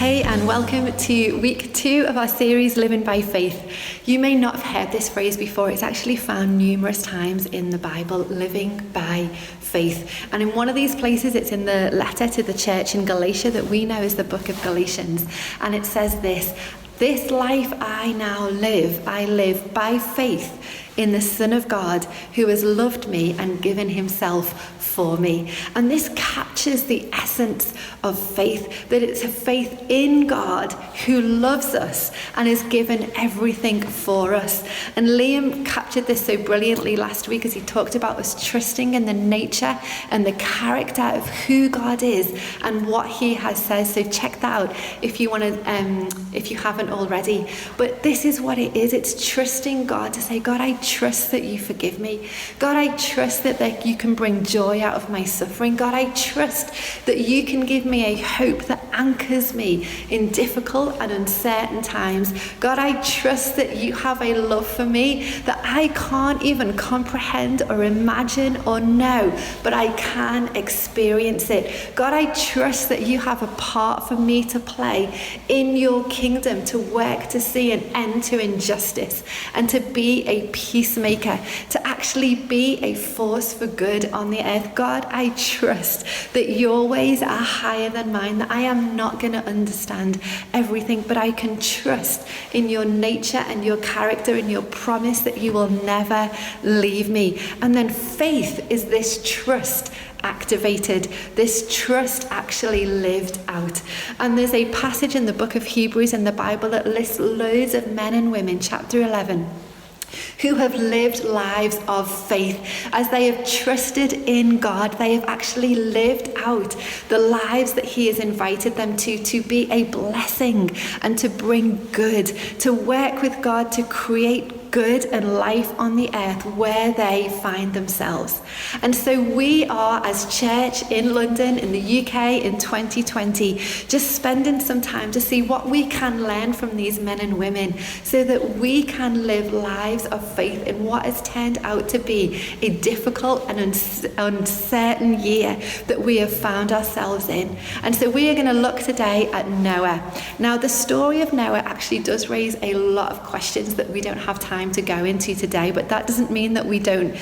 Hey, and welcome to week 2 of our series, Living by Faith. You may not have heard this phrase before. It's actually found numerous times in the Bible, living by faith. And in one of these places, it's in the letter to the church in Galatia that we know as the book of Galatians. And it says this life I now live, I live by faith in the Son of God who has loved me and given himself for me. And this captures the essence of faith, that it's a faith in God who loves us and has given everything for us. And Liam captured this so brilliantly last week as he talked about us trusting in the nature and the character of who God is and what he has said. So check that out if you want to, if you haven't already. But this is what it is. It's trusting God to say, God, I trust that you forgive me. God, I trust that you can bring joy out of my suffering. God, I trust that you can give me a hope that anchors me in difficult and uncertain times. God, I trust that you have a love for me that I can't even comprehend or imagine or know, but I can experience it. God, I trust that you have a part for me to play in your kingdom, to work to see an end to injustice and to be a peacemaker, to actually be a force for good on the earth. God, I trust that your ways are higher than mine, that I am not going to understand everything, but I can trust in your nature and your character and your promise that you will never leave me. And then faith is this trust activated, this trust actually lived out. And there's a passage in the book of Hebrews in the Bible that lists loads of men and women, chapter 11, who have lived lives of faith. As they have trusted in God, they have actually lived out the lives that he has invited them to be a blessing and to bring good, to work with God to create good and life on the earth where they find themselves. And so we are, as church in London, in the UK in 2020, just spending some time to see what we can learn from these men and women so that we can live lives of faith in what has turned out to be a difficult and uncertain year that we have found ourselves in. And so we are going to look today at Noah. Now, the story of Noah actually does raise a lot of questions that we don't have time to go into today, but that doesn't mean that we don't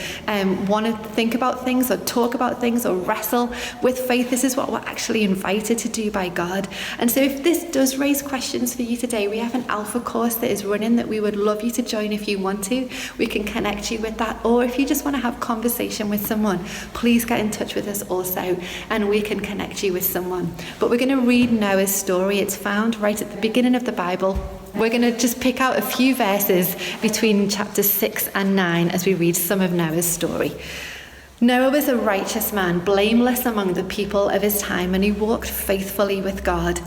want to think about things or talk about things or wrestle with faith. This is what we're actually invited to do by God. And so if this does raise questions for you today, we have an Alpha course that is running that we would love you to join if you want to. We can connect you with that, or if you just want to have conversation with someone, please get in touch with us also and we can connect you with someone. But we're going to read Noah's story. It's found right at the beginning of the Bible. We're going to just pick out a few verses between chapters 6 and 9 as we read some of Noah's story. Noah was a righteous man, blameless among the people of his time, and he walked faithfully with God.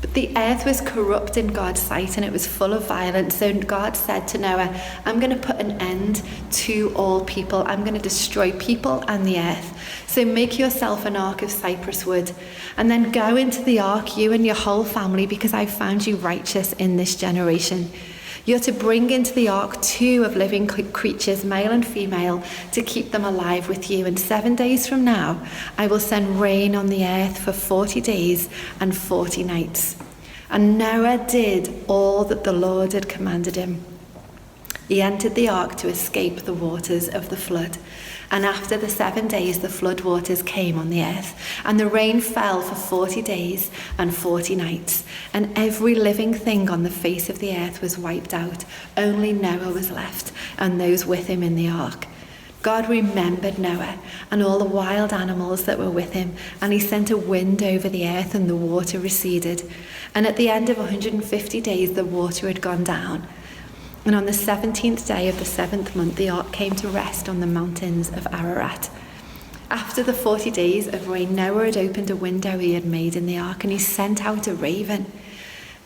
But the earth was corrupt in God's sight and it was full of violence. So God said to Noah, I'm going to put an end to all people. I'm going to destroy people and the earth. So make yourself an ark of cypress wood and then go into the ark, you and your whole family, because I've found you righteous in this generation. You're to bring into the ark 2 of living creatures, male and female, to keep them alive with you. And 7 days from now, I will send rain on the earth for 40 days and 40 nights. And Noah did all that the Lord had commanded him. He entered the ark to escape the waters of the flood. And after the 7 days, the flood waters came on the earth, and the rain fell for 40 days and 40 nights. And every living thing on the face of the earth was wiped out. Only Noah was left, and those with him in the ark. God remembered Noah and all the wild animals that were with him, and he sent a wind over the earth, and the water receded. And at the end of 150 days, the water had gone down. And on the 17th day of the 7th month, the ark came to rest on the mountains of Ararat. After the 40 days of rain, Noah had opened a window he had made in the ark, and he sent out a raven.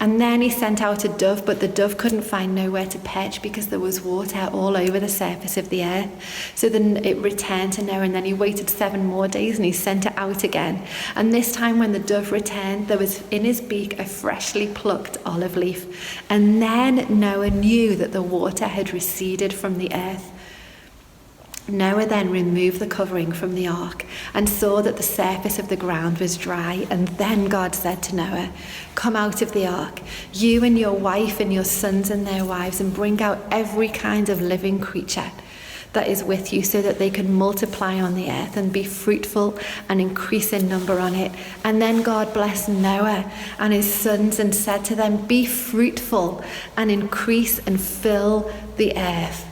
And then he sent out a dove, but the dove couldn't find nowhere to perch because there was water all over the surface of the earth. So then it returned to Noah, and then he waited 7 more days and he sent it out again. And this time when the dove returned, there was in his beak a freshly plucked olive leaf. And then Noah knew that the water had receded from the earth. Noah then removed the covering from the ark and saw that the surface of the ground was dry. And then God said to Noah, "Come out of the ark, you and your wife and your sons and their wives, and bring out every kind of living creature that is with you, so that they can multiply on the earth and be fruitful and increase in number on it." And then God blessed Noah and his sons and said to them, "Be fruitful and increase and fill the earth."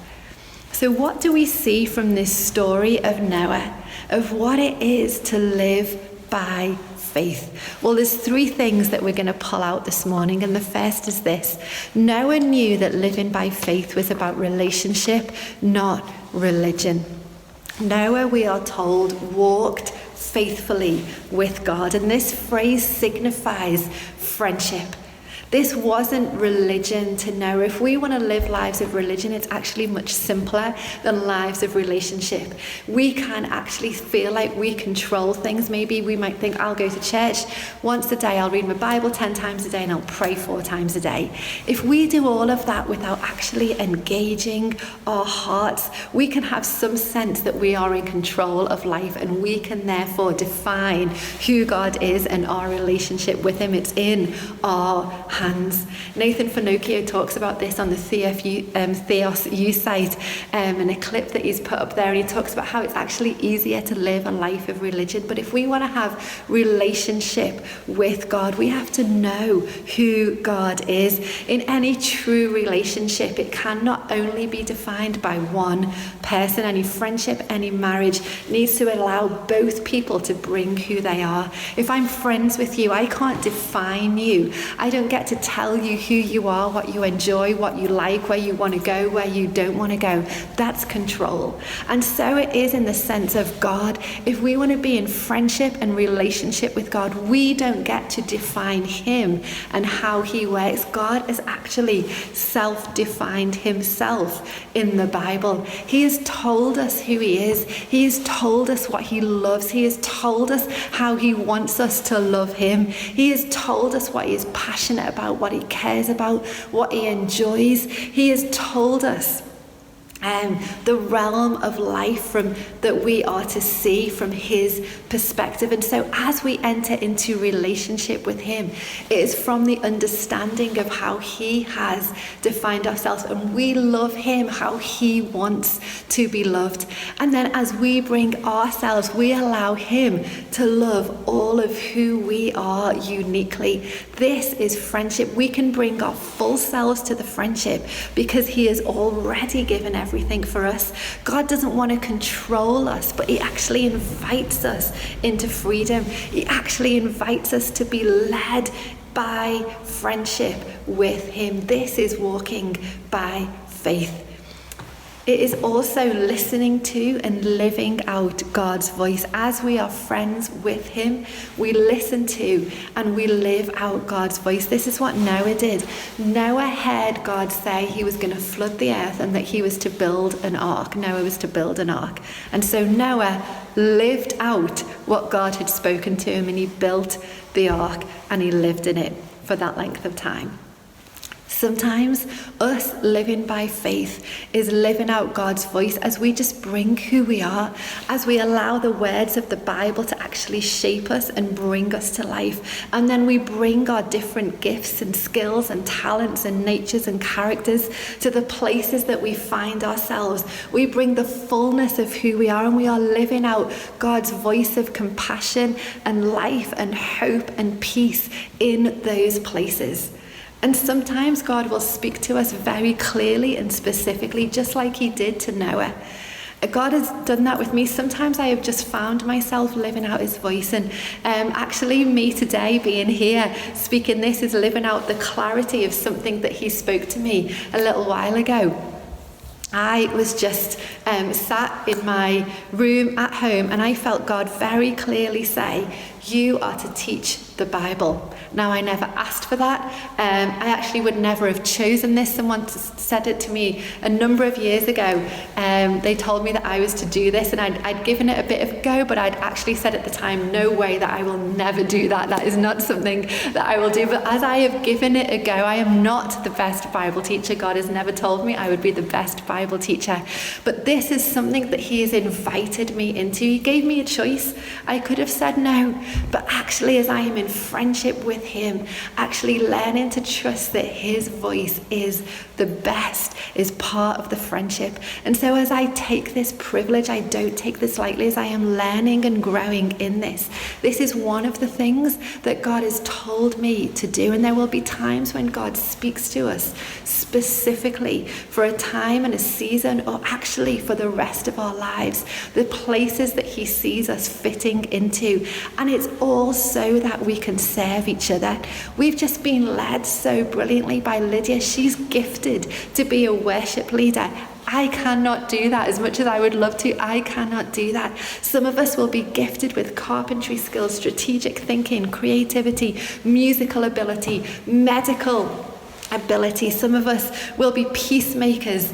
So what do we see from this story of Noah, of what it is to live by faith? Well, there's three things that we're going to pull out this morning, and the first is this. Noah knew that living by faith was about relationship, not religion. Noah, we are told, walked faithfully with God, and this phrase signifies friendship. This wasn't religion to Noah. If we want to live lives of religion, it's actually much simpler than lives of relationship. We can actually feel like we control things. Maybe we might think, I'll go to church once a day, I'll read my Bible 10 times a day, and I'll pray 4 times a day. If we do all of that without actually engaging our hearts, we can have some sense that we are in control of life, and we can therefore define who God is and our relationship with him. It's in our hands. Nathan Finocchio talks about this on the Theos U site, in a clip that he's put up there, and he talks about how it's actually easier to live a life of religion. But if we want to have relationship with God, we have to know who God is. In any true relationship, it can not only be defined by one person. Any friendship, any marriage needs to allow both people to bring who they are. If I'm friends with you, I can't define you. I don't get to tell you who you are, what you enjoy, what you like, where you want to go, where you don't want to go. That's control. And so it is in the sense of God. If we want to be in friendship and relationship with God, we don't get to define him and how he works. God has actually self-defined himself in the Bible. He has told us who he is. He has told us what he loves. He has told us how he wants us to love him. He has told us what he is passionate about, what he cares about, what he enjoys. He has told us the realm of life that we are to see from his perspective. And so as we enter into relationship with him, it is from the understanding of how he has defined ourselves, and we love him how he wants to be loved. And then as we bring ourselves, we allow him to love all of who we are uniquely. This is friendship. We can bring our full selves to the friendship because he has already given everything for us. God doesn't want to control us, but he actually invites us into freedom. He actually invites us to be led by friendship with him. This is walking by faith. It is also listening to and living out God's voice. As we are friends with him, we listen to and we live out God's voice. This is what Noah did. Noah heard God say he was going to flood the earth and that he was to build an ark. Noah was to build an ark. And so Noah lived out what God had spoken to him, and he built the ark and he lived in it for that length of time. Sometimes us living by faith is living out God's voice as we just bring who we are, as we allow the words of the Bible to actually shape us and bring us to life. And then we bring our different gifts and skills and talents and natures and characters to the places that we find ourselves. We bring the fullness of who we are, and we are living out God's voice of compassion and life and hope and peace in those places. And sometimes God will speak to us very clearly and specifically, just like he did to Noah. God has done that with me. Sometimes I have just found myself living out his voice. And actually me today being here speaking this is living out the clarity of something that he spoke to me a little while ago. I was just sat in my room at home, and I felt God very clearly say, you are to teach the Bible. Now, I never asked for that. I actually would never have chosen this. Someone said it to me a number of years ago. They told me that I was to do this, and I'd given it a bit of a go, but I'd actually said at the time, no way, that I will never do that. That is not something that I will do. But as I have given it a go, I am not the best Bible teacher. God has never told me I would be the best Bible teacher. But this is something that he has invited me into. He gave me a choice. I could have said no, but actually, as I am in friendship with him, actually learning to trust that his voice is the best, is part of the friendship. And so as I take this privilege, I don't take this lightly, as I am learning and growing in this. This is one of the things that God has told me to do. And there will be times when God speaks to us specifically for a time and a season, or actually for the rest of our lives, the places that he sees us fitting into. And it's all so that we can serve each other. We've just been led so brilliantly by Lydia. She's gifted to be a worship leader. I cannot do that as much as I would love to. I cannot do that. Some of us will be gifted with carpentry skills, strategic thinking, creativity, musical ability, medical ability. Some of us will be peacemakers.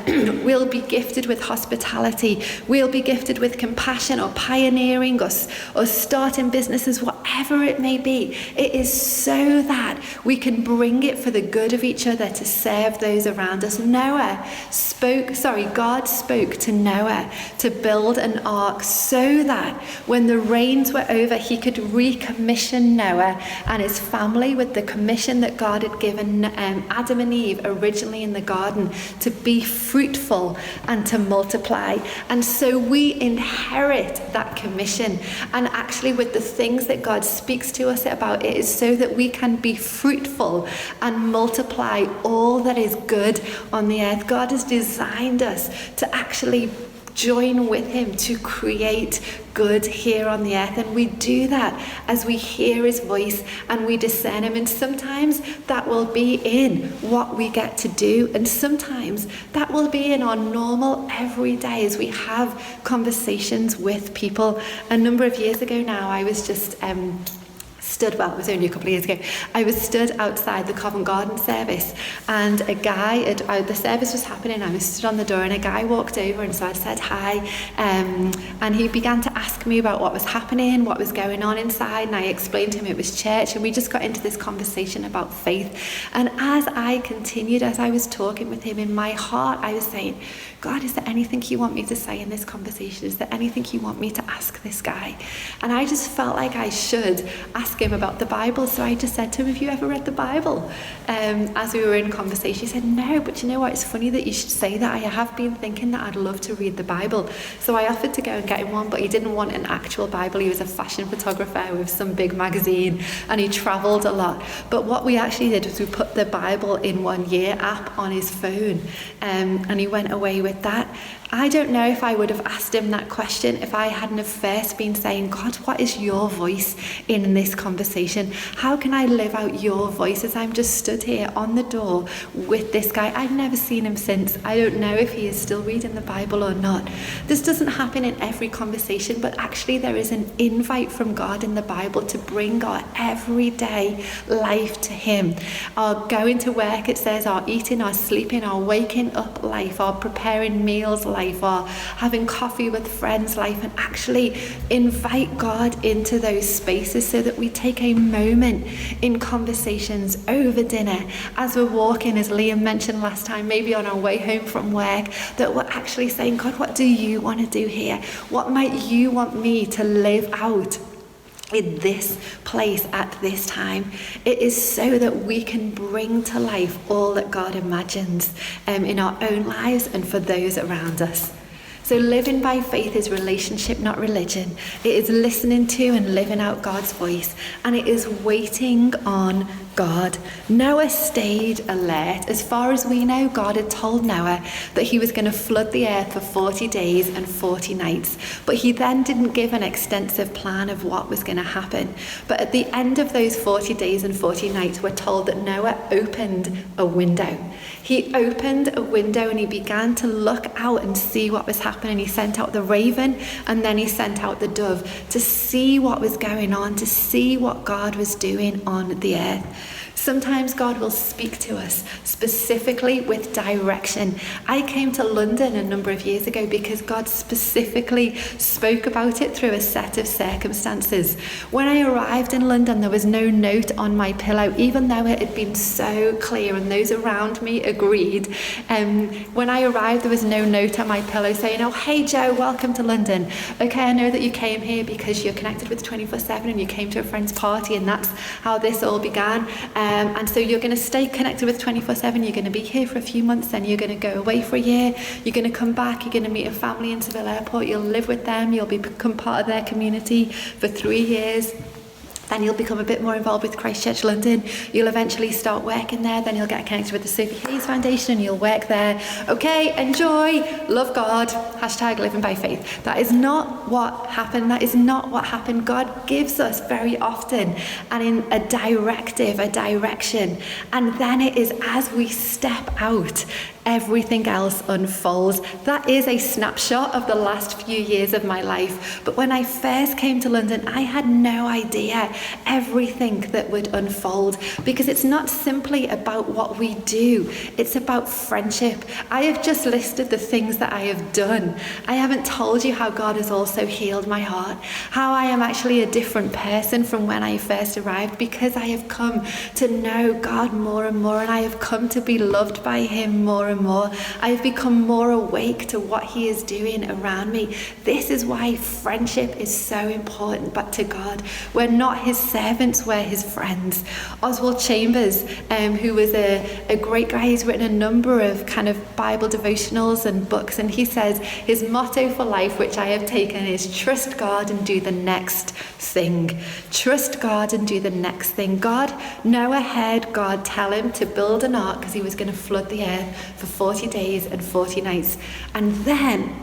We'll be gifted with hospitality. We'll be gifted with compassion, or pioneering, or starting businesses, whatever it may be. It is so that we can bring it for the good of each other, to serve those around us. God spoke to Noah to build an ark so that when the rains were over, he could recommission Noah and his family with the commission that God had given Adam and Eve originally in the garden, to be fruitful and to multiply. And so we inherit that commission. And actually, with the things that God speaks to us about, it is so that we can be fruitful and multiply all that is good on the earth. God has designed us to actually join with him to create good here on the earth. And we do that as we hear his voice and we discern him. And sometimes that will be in what we get to do, and sometimes that will be in our normal everyday as we have conversations with people. A number of years ago now, I was just it was only a couple of years ago, I was stood outside the Covent Garden service, and a guy, the service was happening, I was stood on the door, and a guy walked over, and so I said hi, and he began to ask me about what was happening, what was going on inside, and I explained to him it was church, and we just got into this conversation about faith. And as I continued, as I was talking with him, in my heart I was saying, God, is there anything you want me to say in this conversation? Is there anything you want me to ask this guy? And I just felt like I should ask him about the Bible. So I just said to him, have you ever read the Bible? As we were in conversation, he said, no, but you know what? It's funny that you should say that. I have been thinking that I'd love to read the Bible. So I offered to go and get him one, but he didn't want an actual Bible. He was a fashion photographer with some big magazine, and he traveled a lot. But what we actually did was we put the Bible in 1 Year app on his phone, and he went away with that. I don't know if I would have asked him that question if I hadn't have first been saying, God, what is your voice in this conversation? How can I live out your voice as I'm just stood here on the door with this guy? I've never seen him since. I don't know if he is still reading the Bible or not. This doesn't happen in every conversation, but actually there is an invite from God in the Bible to bring our everyday life to him. Our going to work, it says, our eating, our sleeping, our waking up life, our preparing meals life, or having coffee with friends life, and actually invite God into those spaces so that we take a moment in conversations over dinner, as we're walking, as Liam mentioned last time, maybe on our way home from work, that we're actually saying, God, what do you want to do here? What might you want me to live out in this place at this time? It is so that we can bring to life all that God imagines in our own lives and for those around us. So living by faith is relationship, not religion. It is listening to and living out God's voice, and it is waiting on God. Noah stayed alert. As far as we know, God had told Noah that he was going to flood the earth for 40 days and 40 nights. But he then didn't give an extensive plan of what was going to happen. But at the end of those 40 days and 40 nights, we're told that Noah opened a window. He opened a window and he began to look out and see what was happening. He sent out the raven and then he sent out the dove to see what was going on, to see what God was doing on the earth. Sometimes God will speak to us specifically with direction. I came to London a number of years ago because God specifically spoke about it through a set of circumstances. When I arrived in London, there was no note on my pillow, even though it had been so clear and those around me agreed. When I arrived, there was no note on my pillow saying, "Oh, hey Joe, welcome to London. Okay, I know that you came here because you're connected with 24/7 and you came to a friend's party and that's how this all began. And so you're going to stay connected with 24/7. You're going to be here for a few months, then you're going to go away for a year. You're going to come back. You're going to meet a family in Seville Airport. You'll live with them. You'll become part of their community for 3 years. Then you'll become a bit more involved with Christchurch London. You'll eventually start working there. Then you'll get connected with the Sophie Hayes Foundation and you'll work there. Okay, enjoy, love God, hashtag living by faith." That is not what happened. That is not what happened. God gives us very often and in a directive, a direction. And then it is as we step out, everything else unfolds. That is a snapshot of the last few years of my life. But when I first came to London, I had no idea everything that would unfold, because it's not simply about what we do, it's about friendship. I have just listed the things that I have done. I haven't told you how God has also healed my heart, how I am actually a different person from when I first arrived, because I have come to know God more and more, and I have come to be loved by him more and more. I have become more awake to what he is doing around me. This is why friendship is so important, but to God. We're not his servants, we're his friends. Oswald Chambers, who was a great guy, he's written a number of kind of Bible devotionals and books, and he says his motto for life, which I have taken, is trust God and do the next thing. Trust God and do the next thing. Noah heard God tell him to build an ark because he was going to flood the earth for 40 days and 40 nights. And then,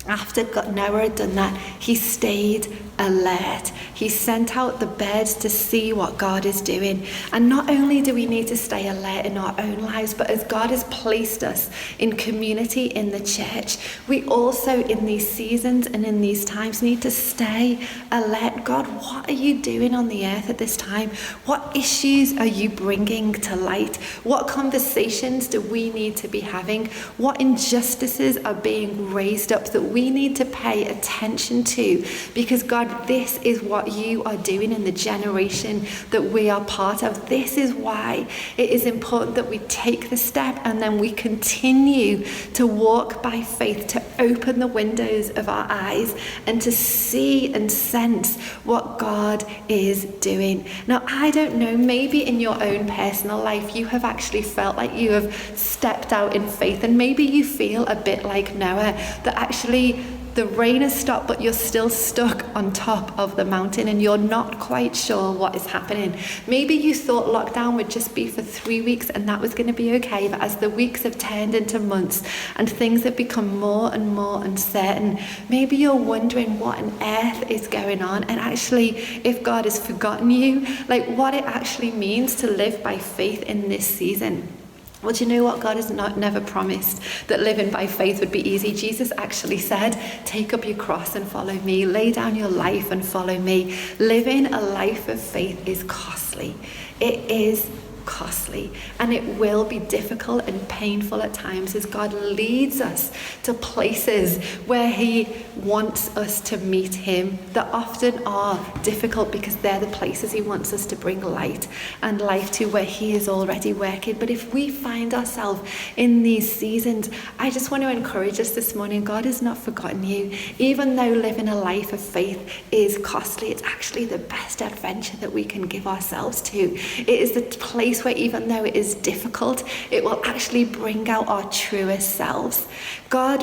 after Noah had done that, he stayed alert. He sent out the birds to see what God is doing. And not only do we need to stay alert in our own lives, but as God has placed us in community in the church, we also in these seasons and in these times need to stay alert. God, what are you doing on the earth at this time? What issues are you bringing to light? What conversations do we need to be having? What injustices are being raised up that we need to pay attention to? Because God, this is what you are doing in the generation that we are part of. This is why it is important that we take the step and then we continue to walk by faith, to open the windows of our eyes and to see and sense what God is doing. Now, I don't know, maybe in your own personal life, you have actually felt like you have stepped out in faith, and maybe you feel a bit like Noah, that actually the rain has stopped, but you're still stuck on top of the mountain and you're not quite sure what is happening. Maybe you thought lockdown would just be for 3 weeks and that was going to be okay, but as the weeks have turned into months and things have become more and more uncertain, maybe you're wondering what on earth is going on, and actually if God has forgotten you, like what it actually means to live by faith in this season. Well, do you know what? God has never promised that living by faith would be easy. Jesus actually said, take up your cross and follow me. Lay down your life and follow me. Living a life of faith is costly. It is costly, and it will be difficult and painful at times as God leads us to places where he wants us to meet him that often are difficult because they're the places he wants us to bring light and life to, where he is already working. But if we find ourselves in these seasons, I just want to encourage us this morning, God has not forgotten you. Even though living a life of faith is costly, it's actually the best adventure that we can give ourselves to. It is the place where even though it is difficult, it will actually bring out our truest selves. God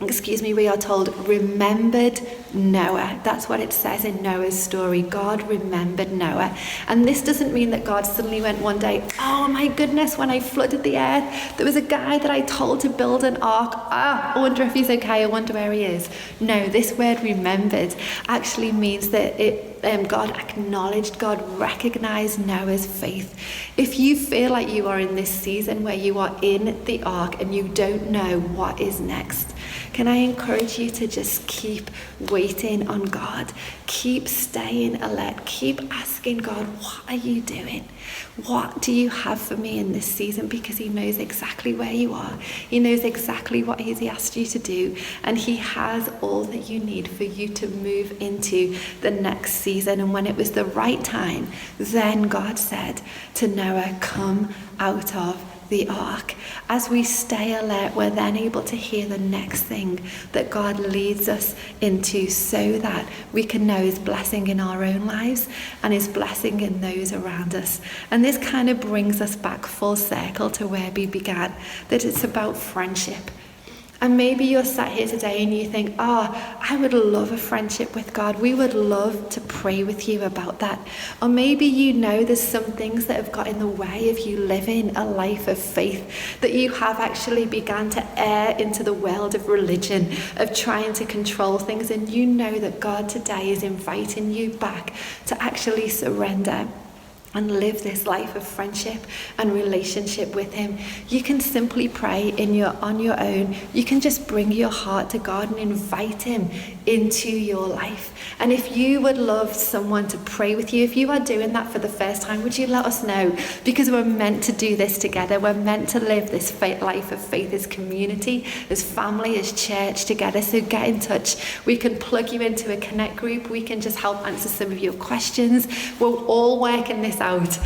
we are told, remembered Noah. That's what it says in Noah's story. God remembered Noah. And this doesn't mean that God suddenly went one day, oh my goodness, when I flooded the earth, there was a guy that I told to build an ark. I wonder if he's okay. I wonder where he is. No, this word remembered actually means that God acknowledged, God recognized Noah's faith. If you feel like you are in this season where you are in the ark and you don't know what is next, can I encourage you to just keep waiting on God? Keep staying alert. Keep asking God, what are you doing? What do you have for me in this season? Because he knows exactly where you are. He knows exactly what he's asked you to do. And he has all that you need for you to move into the next season. And when it was the right time, then God said to Noah, come out of the ark. As we stay alert, we're then able to hear the next thing that God leads us into, so that we can know his blessing in our own lives and his blessing in those around us. And this kind of brings us back full circle to where we began, that it's about friendship. And maybe you're sat here today and you think, I would love a friendship with God. We would love to pray with you about that. Or maybe you know there's some things that have got in the way of you living a life of faith, that you have actually begun to err into the world of religion, of trying to control things. And you know that God today is inviting you back to actually surrender and live this life of friendship and relationship with him. You can simply pray on your own. You can just bring your heart to God and invite him into your life. And if you would love someone to pray with you, if you are doing that for the first time, would you let us know? Because we're meant to do this together. We're meant to live this life of faith as community, as family, as church together. So get in touch. We can plug you into a connect group. We can just help answer some of your questions. We're all working this out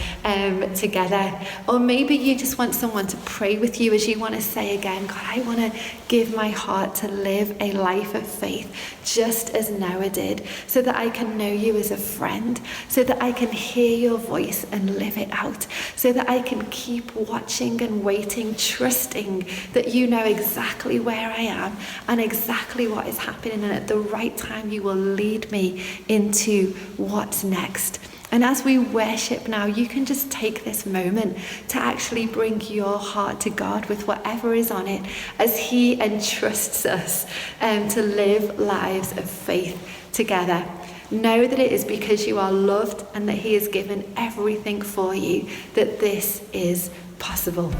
together. Or maybe you just want someone to pray with you as you want to say again, God, I want to give my heart to live a life of faith just as Noah did, so that I can know you as a friend, so that I can hear your voice and live it out, so that I can keep watching and waiting, trusting that you know exactly where I am and exactly what is happening, and at the right time you will lead me into what's next. And as we worship now, you can just take this moment to actually bring your heart to God with whatever is on it, as he entrusts us to live lives of faith together. Know that it is because you are loved and that he has given everything for you that this is possible.